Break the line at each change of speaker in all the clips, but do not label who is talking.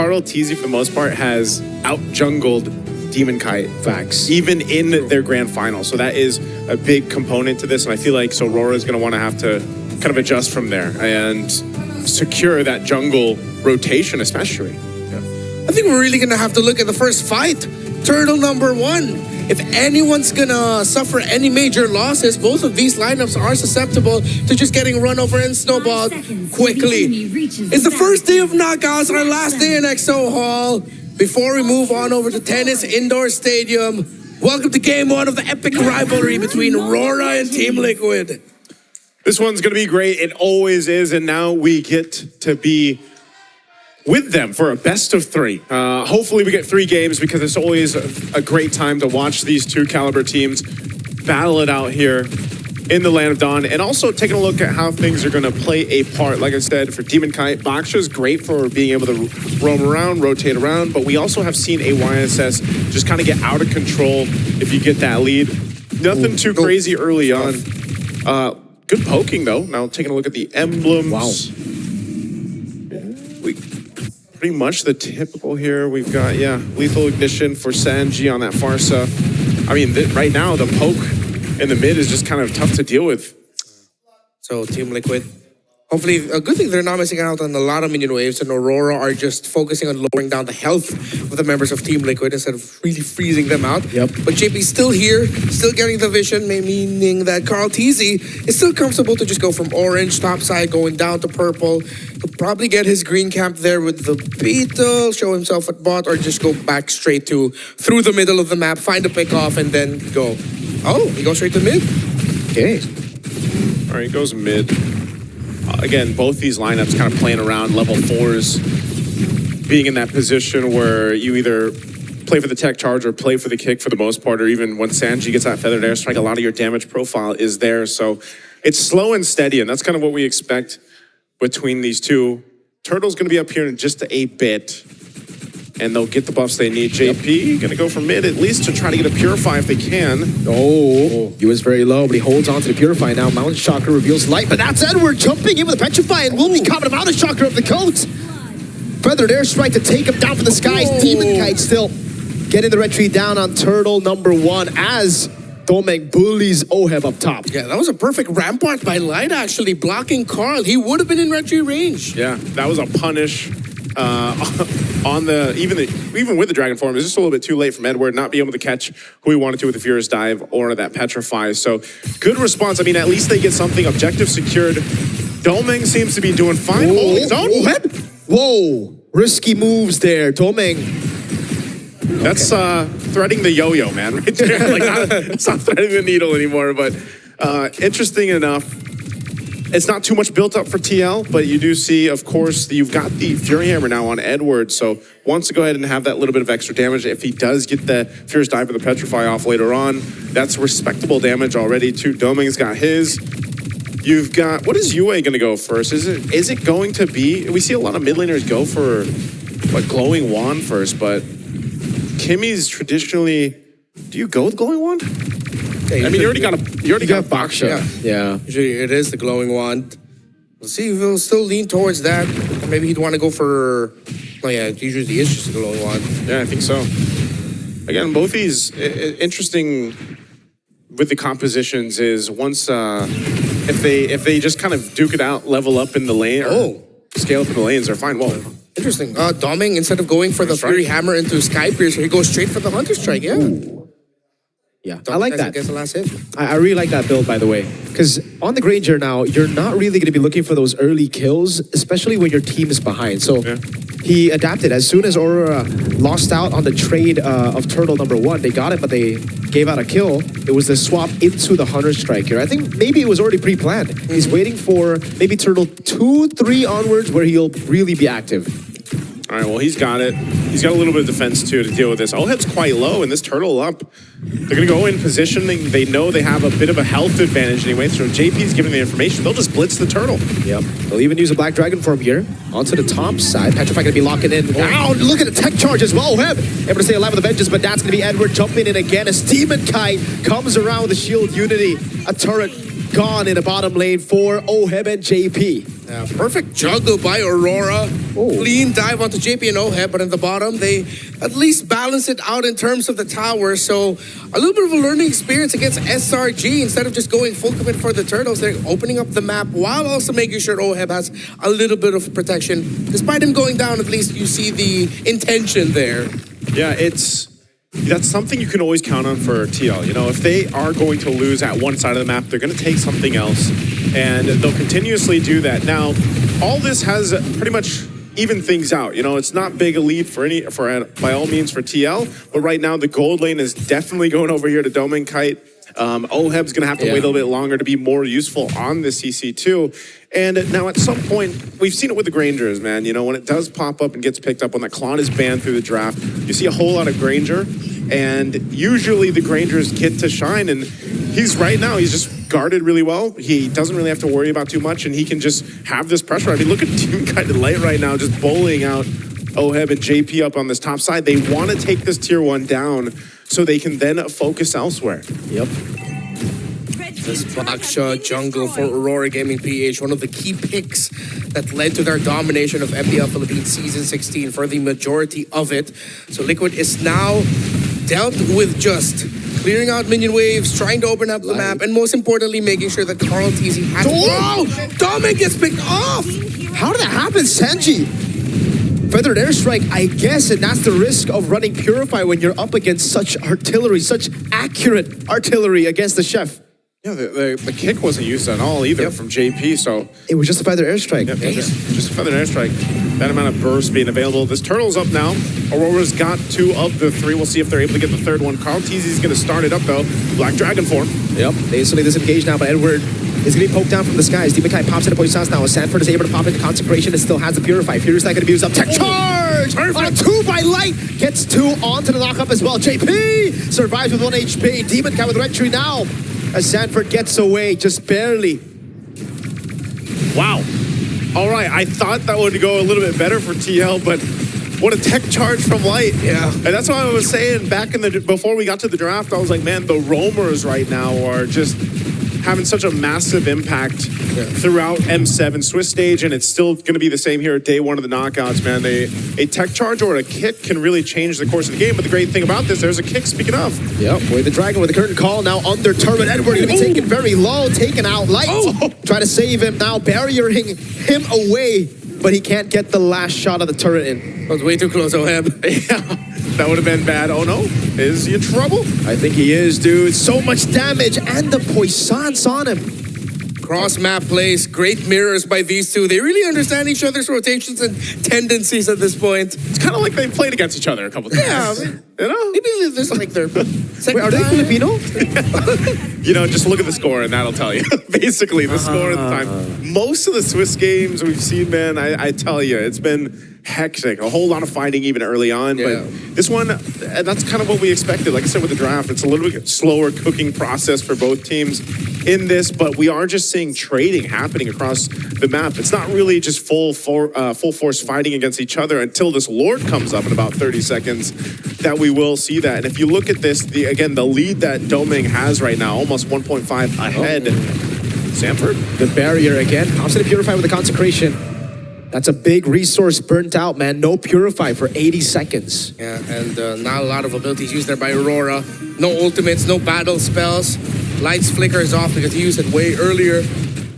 Carl Teasy, for the most part, has out-jungled Demon Kite.
Facts.
Even in their grand final. So that is a big component to this. And I feel like Aurora is going to want to have to kind of adjust from there and secure that jungle rotation, especially.
I think we're really going to have to look at the first fight. Turtle number 1. If anyone's going to suffer any major losses, both of these lineups are susceptible to just getting run over and snowballed quickly. It's the first day of knockouts, our last day in XO Hall. Before we move on over to Tennis Indoor Stadium, welcome to Game 1 of the epic rivalry between Aurora and Team Liquid.
This one's going to be great. It always is. And now we get to be with them for a best of 3. Hopefully we get 3 games because it's always a great time to watch these 2 caliber teams battle it out here in the Land of Dawn, and also taking a look at how things are going to play a part. Like I said, for Demon Kite, Baksha's great for being able to roam around, rotate around, but we also have seen a YSS just kind of get out of control if you get that lead. Nothing too crazy early on. Good poking, though. Now taking a look at the emblems.
Wow.
Pretty much the typical here. We've got, Lethal Ignition for Sanji on that Farsa. I mean, right now, the poke in the mid is just kind of tough to deal with.
So Team Liquid, hopefully, a good thing they're not missing out on a lot of minion waves, and Aurora are just focusing on lowering down the health of the members of Team Liquid instead of really freezing them out.
Yep.
But JP's still here, still getting the vision, meaning that Carl Teasy is still comfortable to just go from orange top side going down to purple. He'll probably get his green camp there with the Beetle, show himself at bot, or just go back straight to through the middle of the map, find a pick off, and then go. Oh, he goes straight to mid.
Okay.
All right, he goes mid. Again, both these lineups kind of playing around level 4s, being in that position where you either play for the tech charge or play for the kick for the most part, or even when Sanji gets that feathered airstrike, a lot of your damage profile is there. So it's slow and steady, and that's kind of what we expect between these two. Turtle's going to be up here in just a bit, and they'll get the buffs they need. JP going to go for mid at least to try to get a Purify if they can.
Oh, he was very low, but he holds on to the Purify now. Mountain Chakra reveals light, but that's Edward jumping in with a Petrify, and will be caught with a Mountain Chakra of the coat. Feathered airstrike to take him down from the skies. Demon Kite still getting the red tree down on Turtle number 1 as Domeng bullies Oheb up top.
Yeah, that was a perfect rampart by Light, actually, blocking Carl. He would have been in red tree range.
Yeah, that was a punish. On the even with the dragon form, it's just a little bit too late from Edward not being able to catch who he wanted to with the Furious Dive or that Petrify. So good response. I mean, at least they get something. Objective secured. Domeng seems to be doing fine. Holding his own.
Whoa, risky moves there, Domeng.
That's threading the yo-yo, man, right there. Like it's not threading the needle anymore. But interesting enough. It's not too much built up for TL, but you do see, of course, you've got the Fury Hammer now on Edward, so wants to go ahead and have that little bit of extra damage. If he does get the Furious Dive or the Petrify off later on, that's respectable damage already too. Domeng's got his. You've got, what is UA going to go first? Is it going to be, we see a lot of mid laners go for like Glowing Wand first, but Kimmy's traditionally, do you go with Glowing Wand? I mean, you already got Baksha.
Yeah.
Usually it is the Glowing Wand. We'll see if he'll still lean towards that. Or maybe he'd want to go for, oh yeah, it usually is just a Glowing Wand.
Yeah, I think so. Again, both these, interesting with the compositions is once, if they just kind of duke it out, level up in the lane, or scale up in the lanes, they're fine. Well,
interesting. Domeng, instead of going for the Fury Hammer into Sky Piercer, he goes straight for the Hunter Strike, yeah.
Ooh. Yeah, I like that.
Gets the last hit.
I really like that build, by the way. Because on the Granger now, you're not really going to be looking for those early kills, especially when your team is behind. So he adapted. As soon as Aurora lost out on the trade of Turtle number 1, they got it, but they gave out a kill. It was the swap into the Hunter Strike here. I think maybe it was already pre-planned. He's waiting for maybe Turtle 2, 3 onwards where he'll really be active.
All right, well, he's got it. He's got a little bit of defense, too, to deal with this. Oheb's quite low, and this Turtle up. They're going to go in positioning. They know they have a bit of a health advantage anyway, so JP's giving the information. They'll just blitz the Turtle.
Yep. They'll even use a Black Dragon form here. Onto the top side. Petrify going to be locking in. Wow, look at the tech charge as well. Oheb able to stay alive with the vengeance, but that's going to be Edward jumping in again as Demon Kite comes around with the shield unity. A turret gone in the bottom lane for Oheb and JP.
Perfect juggle by Aurora. Clean dive onto JP and Oheb, but at the bottom, they at least balance it out in terms of the tower. So a little bit of a learning experience against SRG. Instead of just going full commit for the Turtles, they're opening up the map while also making sure Oheb has a little bit of protection. Despite him going down, at least you see the intention there.
Yeah, that's something you can always count on for TL. You know, if they are going to lose at one side of the map, they're going to take something else, and they'll continuously do that. Now, all this has pretty much even things out. You know, it's not big a lead by all means for TL, but right now the gold lane is definitely going over here to Domain Kite. Oheb's going to have to wait a little bit longer to be more useful on the CC2. And now at some point, we've seen it with the Grangers, man. You know, when it does pop up and gets picked up, when that Klon is banned through the draft, you see a whole lot of Granger. And usually the Grangers get to shine. And he's just guarded really well. He doesn't really have to worry about too much. And he can just have this pressure. I mean, look at Team Kite Light right now, just bullying out Oheb and JP up on this top side. They want to take this tier 1 down so they can then focus elsewhere.
Yep.
This Baksha jungle for Aurora Gaming PH, one of the key picks that led to their domination of MPL Philippines Season 16 for the majority of it. So Liquid is now dealt with just clearing out minion waves, trying to open up the map, and most importantly, making sure that Carl TZ has... Oh! Dominic gets picked off!
How did that happen, Sanji? Feathered airstrike, I guess, and that's the risk of running Purify when you're up against such artillery, such accurate artillery against the chef.
Yeah, the kick wasn't used at all either from JP, so...
It was just a feathered airstrike.
Yep, just a feathered airstrike. That amount of burst being available. This Turtle's up now. Aurora's got 2 of the 3. We'll see if they're able to get the third one. Carl Teasy's going to start it up, though. Black Dragon form.
Yep, they instantly disengaged now, but Edward is going to be poked down from the skies. Demon Kai pops into Poissons now. Sanford is able to pop into Consecration and still has the Purify. Furious not going to be used up. Tech charge! On a 2 by Light. Gets 2 onto the lockup as well. JP survives with 1 HP. Demon Kai with Red Tree now. As Sanford gets away, just barely.
Wow. All right, I thought that would go a little bit better for TL, but what a tech charge from Light.
Yeah.
And that's what I was saying back before we got to the draft. I was like, man, the roamers right now are just having such a massive impact throughout M7 Swiss stage, and it's still going to be the same here at day 1 of the knockouts, man. A tech charge or a kick can really change the course of the game, but the great thing about this, there's a kick, speaking of.
Yep, with the Dragon with the curtain call, now under turret. Edward going to be taken very low, taken out. Light trying to save him now, barriering him away, but he can't get the last shot of the turret in.
That was way too close, Oheb.
Yeah, that would have been bad. Oh no, is he in trouble?
I think he is, dude. So much damage, and the Poissons on him.
Cross-map plays, great mirrors by these two. They really understand each other's rotations and tendencies at this point.
It's kind of like they played against each other a couple times.
Yeah,
you know?
maybe there's like their second
Wait, are they Filipino?
You know, just look at the score and that'll tell you. Basically, the score at the time. Most of the Swiss games we've seen, man, I tell you, it's been hectic. A whole lot of fighting even early on.
Yeah.
But this one, that's kind of what we expected. Like I said with the draft, it's a little bit slower cooking process for both teams in this, but we are just seeing trading happening across the map. It's not really just full force fighting against each other until this Lord comes up in about 30 seconds that we will see that. And if you look at this, again, the lead that Doming has right now, almost 1.5 ahead. Sanford.
The barrier again. Pops in to Purify with the Consecration. That's a big resource burnt out, man. No Purify for 80 seconds.
Yeah, and not a lot of abilities used there by Aurora. No ultimates, no battle spells. Lights flickers off because he used it way earlier.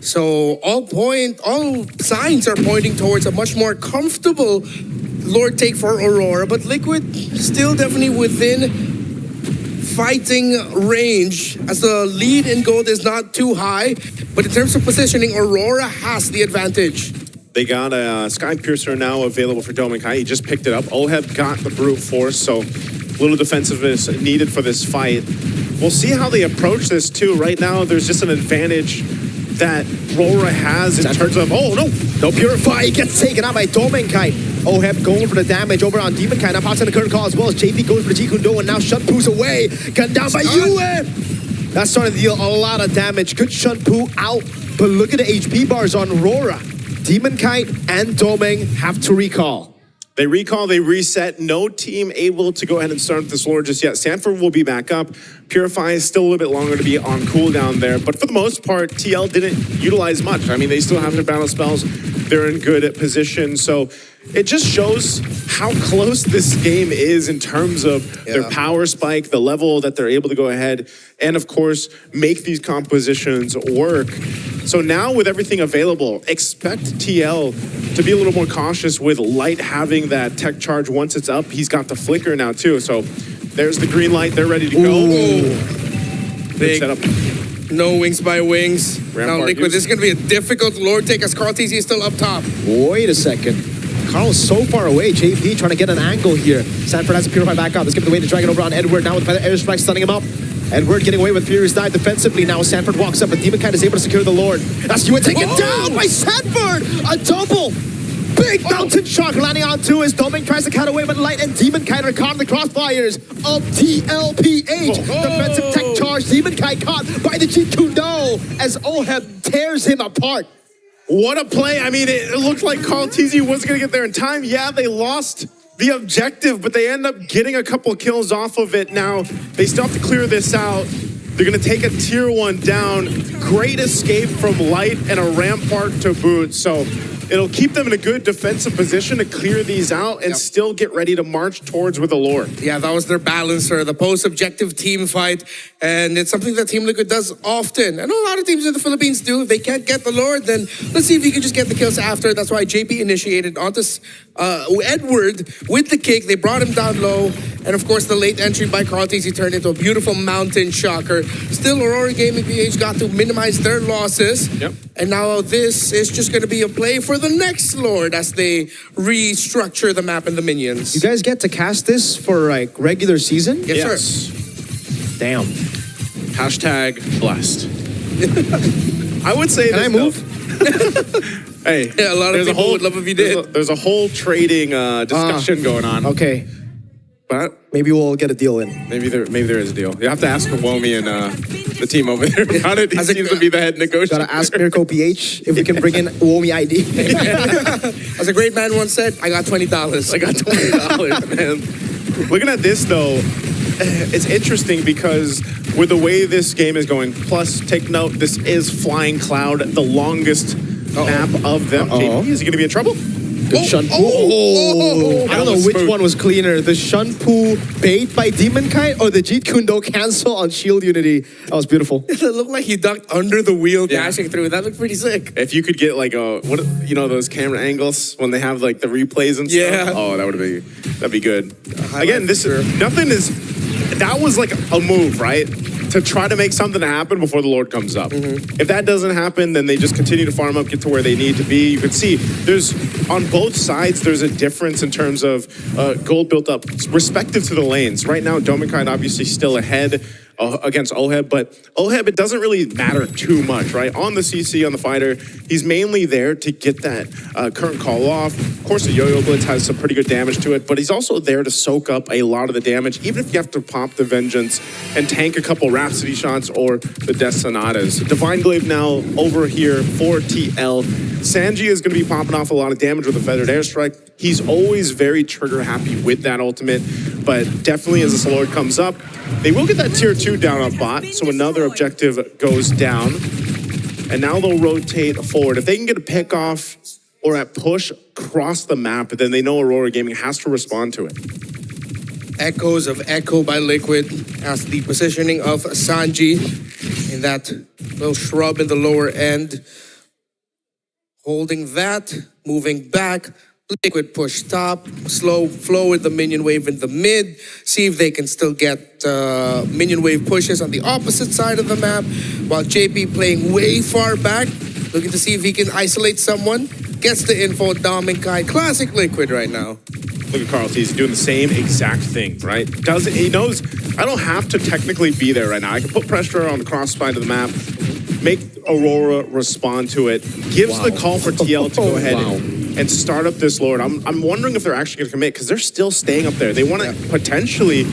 So all signs are pointing towards a much more comfortable Lord take for Aurora, but Liquid still definitely within fighting range, as the lead in gold is not too high, but in terms of positioning, Aurora has the advantage.
They got a Sky Piercer now available for Doming Kai. He just picked it up. Oheb got the brute force, so a little defensiveness needed for this fight. We'll see how they approach this too. Right now, there's just an advantage that RORA has in terms of, oh no!
No Purify, he gets taken out by Doming Kai. Oheb going for the damage over on Demon Kai. Now pops in the curtain call as well as JP goes for the Jikundo, and now Shunpu's away. Gunned down by Yue. That's starting to deal a lot of damage. Good Shunpu out, but look at the HP bars on RORA. Demon Kite and Doming have to recall.
They recall, they reset. No team able to go ahead and start this Lord just yet. Sanford will be back up. Purify is still a little bit longer to be on cooldown there. But for the most part, TL didn't utilize much. I mean, they still have their battle spells. They're in good position. So it just shows how close this game is in terms of their power spike, the level that they're able to go ahead and, of course, make these compositions work. So now with everything available, expect TL to be a little more cautious with Light having that tech charge once it's up. He's got the flicker now too. So there's the green light. They're ready to go. Big setup.
No wings by wings.
Rampart
now, Liquid, this is going to be a difficult Lord take as Carl TZ is still up top.
Wait a second. Carl's so far away. JP trying to get an angle here. Sanford has to purify back up. Let's give it away to Dragon over on Edward. Now with the airstrike stunning him up. Edward getting away with Furious Dive defensively. Now Sanford walks up, but Demon Kite is able to secure the Lord. That's you taken down by Sanford. A double. Big mountain shark landing onto his Domain tries to cut away, but Light and Demon Kite are caught in the crossfires of TLPH. Defensive tech charge. Demon Kite caught by the G2 as Oheb tears him apart.
What a play. I mean, it looked like Carl TZ wasn't going to get there in time. Yeah, they lost the objective, but they end up getting a couple kills off of it. Now, they still have to clear this out. They're going to take a tier 1 down. Great escape from Light and a Rampart to boot. So it'll keep them in a good defensive position to clear these out and still get ready to march towards with the Lord.
Yeah, that was their balancer, the post-objective team fight. And it's something that Team Liquid does often. I know a lot of teams in the Philippines do. If they can't get the Lord, then let's see if you can just get the kills after. That's why JP initiated onto Edward with the kick. They brought him down low. And of course, the late entry by Carl TZ turned into a beautiful mountain shocker. Still, Aurora Gaming PH got to minimize their losses.
Yep.
And now this is just going to be a play for the next Lord as they restructure the map and the minions.
You guys get to cast this for like regular season?
Yes, sir.
Damn.
Hashtag blessed. I would say
Can I move?
Hey,
Yeah, a lot of people would love if you did.
There's a whole trading discussion going on.
Okay.
But
Maybe we'll get a deal in.
maybe there is a deal. You have to ask Womi and the team over there about it. He seems to be the head negotiator.
Gotta ask Mirko PH if we can bring in Womi ID.
As a great man once said, I got $20.
I got $20, man. Looking at this though, it's interesting because with the way this game is going, plus take note, this is Flying Cloud, the longest map of them. JP, is he gonna be in trouble?
Good Shunpu. I don't know which one was cleaner, the Shunpu bait by Demon Kite or the Jeet Kundo cancel on Shield Unity. That was beautiful.
It looked like he ducked under the wheel dashing through. That looked pretty sick.
If you could get like those camera angles when they have like the replays and stuff.
Yeah.
Oh, that'd be good. Again, that was like a move, right? To try to make something happen before the Lord comes up. If that doesn't happen, then they just continue to farm up, get to where they need to be. You can see there's on both sides, there's a difference in terms of gold built up respective to the lanes. Right now, Domikite obviously still ahead against Oheb, but Oheb, it doesn't really matter too much, right? On the CC, on the fighter, he's mainly there to get that current call off. Of course, the Yo-Yo Blitz has some pretty good damage to it, but he's also there to soak up a lot of the damage, even if you have to pop the Vengeance and tank a couple Rhapsody shots or the Death Sonatas. Divine Glaive now over here for TL. Sanji is going to be popping off a lot of damage with a Feathered Airstrike. He's always very trigger happy with that ultimate, but definitely as this Lord comes up, they will get that tier 2 down on bot, so another objective goes down. And now they'll rotate forward. If they can get a pick off or a push across the map, then they know Aurora Gaming has to respond to it.
Echoes of Echo by Liquid as the positioning of Sanji in that little shrub in the lower end. Holding that, moving back. Liquid push top, slow flow with the minion wave in the mid. See if they can still get minion wave pushes on the opposite side of the map. While JP playing way far back, looking to see if he can isolate someone. Gets the info, Dominic. Classic Liquid right now.
Look at Carl T. He's doing the same exact thing, right? He knows I don't have to technically be there right now. I can put pressure on the cross spine of the map, make Aurora respond to it, gives the call for TL to go ahead and start up this Lord. I'm wondering if they're actually going to commit because they're still staying up there. They want to potentially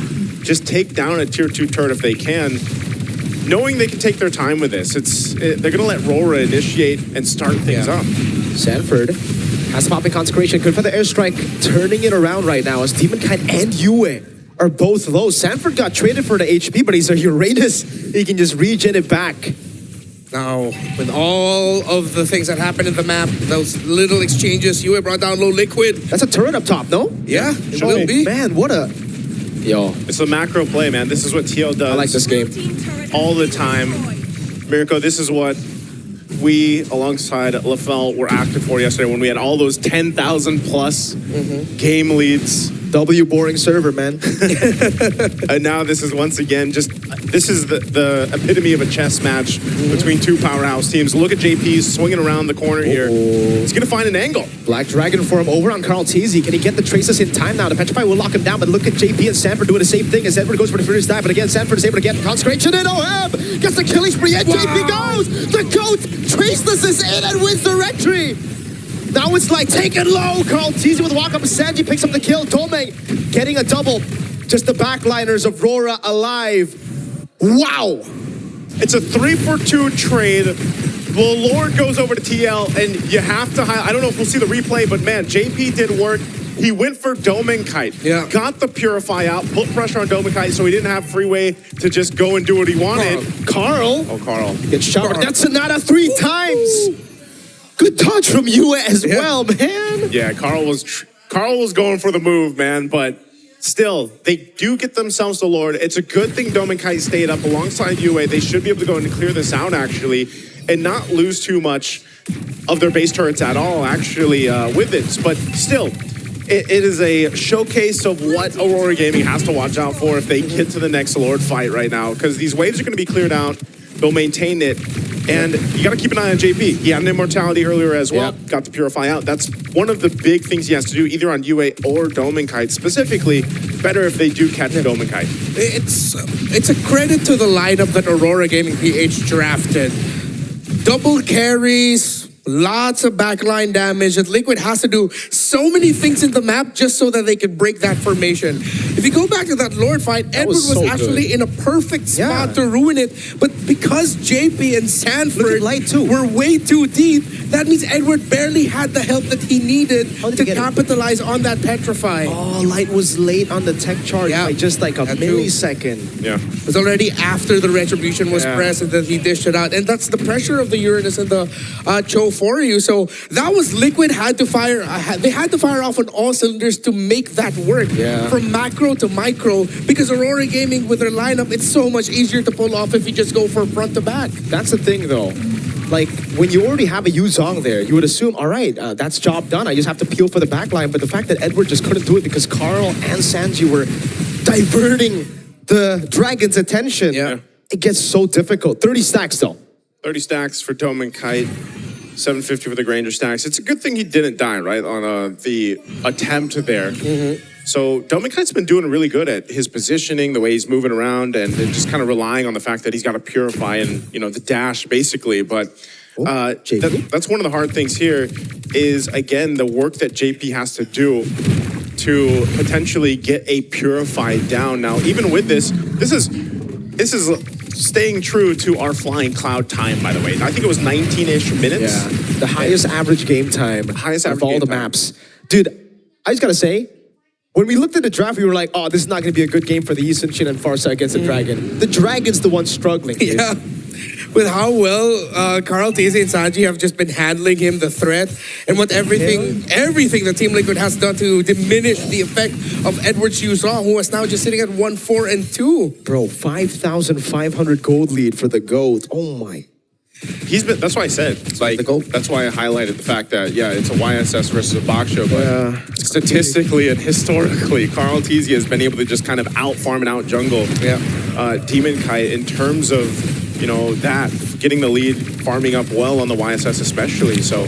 just take down a tier 2 turret if they can, knowing they can take their time with this. They're going to let RORA initiate and start things up.
Sanford Has to pop in Consecration. Good for the airstrike. Turning it around right now as Demon Kite and Yue are both low. Sanford got traded for the HP, but he's a Uranus. He can just regen it back.
Now, with all of the things that happened in the map, those little exchanges, Yue brought down low Liquid.
That's a turret up top, no?
Yeah, it will be.
Man, what a... Yo,
It's a macro play, man. This is what TL does.
I like this game.
All the time. Mirko, this is what we, alongside LaFell, were active for yesterday when we had all those 10,000 plus game leads.
W boring server, man.
And now this is once again this is the epitome of a chess match between two powerhouse teams. Look at JP swinging around the corner here. He's going to find an angle.
Black Dragon form over on Carl Teasy. Can he get the traces in time now? The Petrify will lock him down, but look at JP and Sanford doing the same thing as Edward goes for the furious dive. But again, Sanford is able to get Consecration in. OM gets the killing spree, and JP goes. The GOAT Traceless is in and wins the rectory. Now it's like, take it low. Carl Teasy with a walk up. Sanji picks up the kill. Domeng getting a double. Just the backliners of RORA alive. Wow.
It's a 3-for-2 trade. The Lord goes over to TL, and you have to highlight. I don't know if we'll see the replay, but man, JP did work. He went for Domeng Kite.
Yeah.
Got the Purify out, put pressure on Domeng Kite, so he didn't have freeway to just go and do what he wanted.
Carl
Carl.
gets shot. That's Sonata 3 times. Good touch from Yue as well, man.
Yeah, Carl was going for the move, man, but still, they do get themselves the Lord. It's a good thing Domeng Kite stayed up alongside Yue. They should be able to go and clear this out, actually, and not lose too much of their base turrets at all, actually, with it. But still, it is a showcase of what Aurora Gaming has to watch out for if they get to the next Lord fight right now, because these waves are going to be cleared out. They'll maintain it. And you got to keep an eye on JP. He had an immortality earlier as well.
Yep.
Got to Purify out. That's one of the big things he has to do, either on Yue or Domeng Kite. Specifically, better if they do catch Domeng Kite.
It's a credit to the lineup that Aurora Gaming PH drafted. Double carries, lots of backline damage, and Liquid has to do so many things in the map just so that they can break that formation. If you go back to that Lord fight, Edward was
so
actually
good.
in a perfect spot
Yeah.
to ruin it, but because JP and Sanford
Light too.
were way too deep, that means Edward barely had the help that he needed
How did
to
he get it?
capitalize on that Petrify.
Oh, Light was late on the tech charge
Yeah.
by just like a
That's true.
millisecond.
Yeah.
It was already after the retribution was
Yeah.
pressed and then he dished it out. And that's the pressure of the Uranus and the Cho for you. So that was Liquid had to fire. They had to fire off on all cylinders to make that work.
Yeah.
From macro to micro. Because Aurora Gaming with their lineup, it's so much easier to pull off if you just go for front to back.
That's the thing though. Like, when you already have a Yuzong there, you would assume, all right, that's job done. I just have to peel for the backline. But the fact that Edward just couldn't do it because Carl and Sanji were diverting the Dragon's attention.
Yeah.
It gets so difficult. 30 stacks though.
30 stacks for Domeng Kite. 750 for the Granger stacks. It's a good thing he didn't die, right, on the attempt there. So Domeng Kite's been doing really good at his positioning, the way he's moving around, and just kind of relying on the fact that he's got to purify and, the dash, basically. But
JP?
that's one of the hard things here is, again, the work that JP has to do to potentially get a purified down. Now, even with this is staying true to our flying cloud time, by the way. I think it was 19-ish minutes.
Yeah. The highest average game time
Highest
of
average
all
game
the
time.
maps. Dude, I just gotta say, when we looked at the draft, we were like, oh, this is not gonna be a good game for the Eastern Shin and Farsa against the Dragon. The Dragon's the one struggling. Dude.
Yeah. With how well Carl Tese and Sanji have just been handling him, the threat, and what everything that Team Liquid has done to diminish the effect of Edward Yuzong, who is now just sitting at 1-4-2.
Bro, 5,500 gold lead for the GOAT. Oh my.
That's why I said, it's like,
The goal.
that's why I highlighted the fact that, yeah, it's a YSS versus a box show, but statistically and historically, Carl Tese has been able to just kind of out-farm and out-jungle Demon Kite in terms of, that, getting the lead, farming up well on the YSS especially, so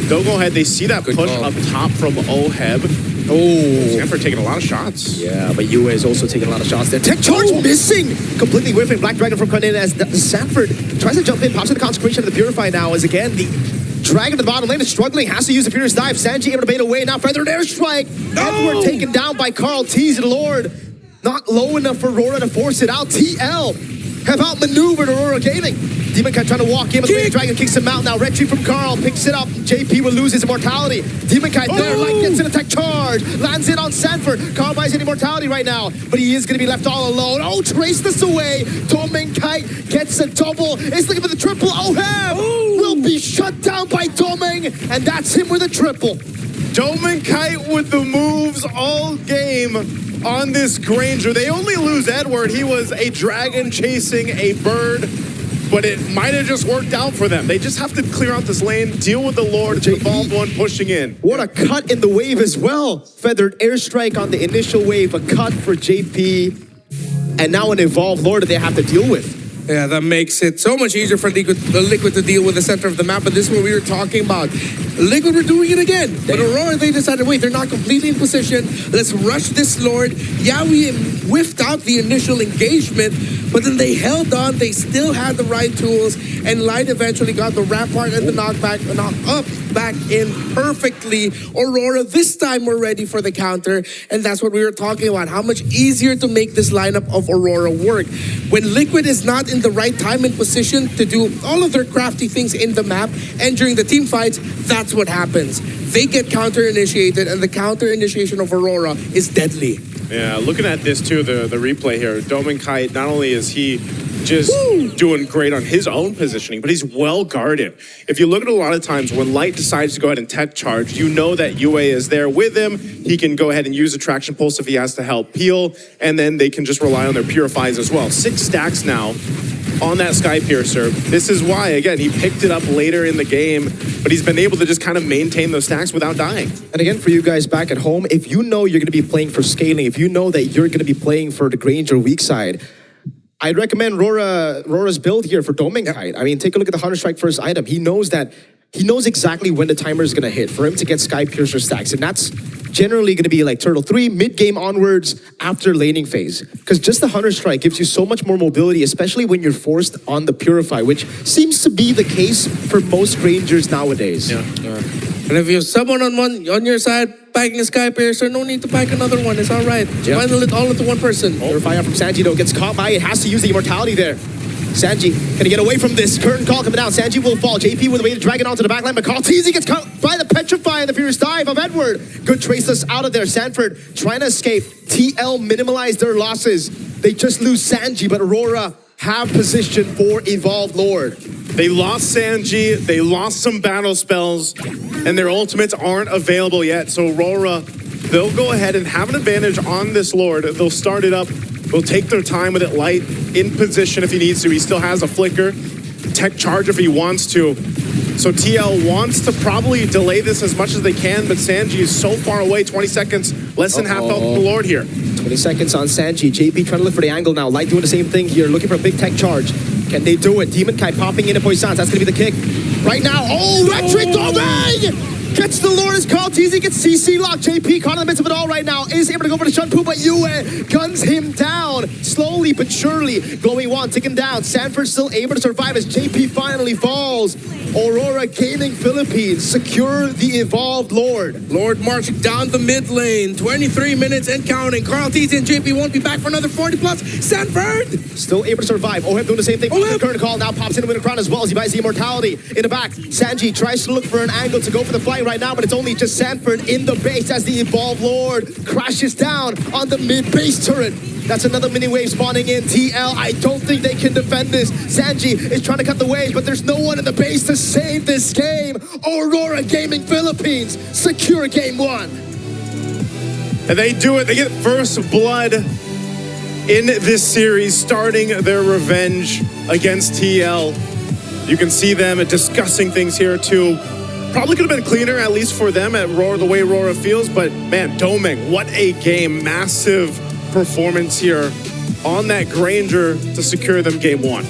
they'll go ahead, they see that push
call.
up top from Oheb. Sanford taking a lot of shots.
Yeah, but Yue is also taking a lot of shots there. Tech charge missing! Completely whiffing Black Dragon from coming in as Sanford tries to jump in, pops to the Consecration of the Purify now as again the Dragon to the bottom lane is struggling, has to use the Furious Dive. Sanji able to bait away, now feathered airstrike. Edward taken down by Carl Tese, the Lord. Not low enough for Aurora to force it out. TL have outmaneuvered Aurora Gaming. Demon Kite trying to walk in, but the Dragon kicks him out now. Retreat from Carl, picks it up. JP will lose his immortality. Demon Kite there, Light gets an attack charge. Lands it on Sanford. Carl buys an immortality right now, but he is going to be left all alone. Oh, trace this away. Demon Kite gets a double. Is looking for the triple. Will be shut down by Doming, and that's him with a triple.
Doming Kite with the moves all game on this Granger. They only lose Edward. He was a dragon chasing a bird, but it might have just worked out for them. They just have to clear out this lane, deal with the Lord, Evolved One pushing in.
What a cut in the wave as well. Feathered airstrike on the initial wave, a cut for JP, and now an Evolved Lord that they have to deal with.
Yeah, that makes it so much easier for Liquid to deal with the center of the map, but this is what we were talking about. Liquid were doing it again, but Aurora, they decided, wait, they're not completely in position. Let's rush this Lord. Yeah, we whiffed out the initial engagement, but then they held on. They still had the right tools, and Light eventually got the Rampart and the knock up back in perfectly. Aurora, this time we're ready for the counter, and that's what we were talking about. How much easier to make this lineup of Aurora work. When Liquid is not in the right time and position to do all of their crafty things in the map and during the team fights, that's what happens. They get counter-initiated, and the counter-initiation of Aurora is deadly.
Yeah, looking at this too, the replay here, Doming Kite, not only is he just doing great on his own positioning, but he's well guarded. If you look at a lot of times when Light decides to go ahead and tech charge, you know that UA is there with him. He can go ahead and use Attraction Pulse if he has to help peel, and then they can just rely on their Purifies as well. 6 stacks now on that Sky Piercer. This is why, again, he picked it up later in the game, but he's been able to just kind of maintain those stacks without dying.
And again, for you guys back at home, if you know you're going to be playing for scaling, if you know that you're going to be playing for the Granger weak side, I'd recommend RORA's build here for Doming Kite. I mean, take a look at the Hunter Strike first item. He knows exactly when the timer is going to hit for him to get Sky Piercer stacks. And that's generally going to be like Turtle 3, mid-game onwards after laning phase. Because just the Hunter Strike gives you so much more mobility, especially when you're forced on the Purify, which seems to be the case for most Rangers nowadays.
Yeah. And if you have someone on your side packing a Sky Piercer, no need to pack another one. It's all right.
Yep.
Bundle it all into one person.
Purify out from Sanji, though, gets caught by it. Has to use the immortality there. Sanji gonna get away from this. Curtain call coming down. Sanji will fall. JP with a way to drag it onto the backline, but Teasy gets caught by the Petrify and the Furious Dive of Edward. Good traceless out of there. Sanford trying to escape. TL minimalize their losses. They just lose Sanji, but Aurora have position for Evolved Lord.
They lost Sanji, they lost some battle spells, and their ultimates aren't available yet. So Aurora, they'll go ahead and have an advantage on this Lord. They'll start it up. They'll take their time with it. Light in position if he needs to. He still has a flicker. Tech charge if he wants to. So TL wants to probably delay this as much as they can, but Sanji is so far away. 20 seconds, less than half health of the Lord here.
20 seconds on Sanji. JP trying to look for the angle now. Light doing the same thing here, looking for a big tech charge. Can they do it? Demon Kai popping in at Poissons. That's going to be the kick. Right now, Retreat Doming! Gets the Lord is called. TZ gets CC locked. JP caught in the midst of it all right now. Is able to go for the Shunpu, but Yue guns him down. Slowly but surely. Glowing Wand, take him down. Sanford still able to survive as JP finally falls. Aurora Gaming Philippines secure the Evolved Lord.
Lord marching down the mid lane. 23 minutes and counting. Carl TZ and JP won't be back for another 40 plus. Sanford!
Still able to survive. Oheb doing the same thing. The current call now pops in with a crown as well as he buys the immortality. In the back, Sanji tries to look for an angle to go for the flight right now, but it's only just Sanford in the base as the Evolved Lord crashes down on the mid-base turret. That's another mini wave spawning in. TL, I don't think they can defend this. Sanji is trying to cut the waves, but there's no one in the base to save this game. Aurora Gaming Philippines secure game 1.
And they do it. They get first blood in this series, starting their revenge against TL. You can see them discussing things here too. Probably could have been cleaner, at least for them, at RORA, the way RORA feels. But man, Doming, what a game. Massive performance here on that Granger to secure them game 1.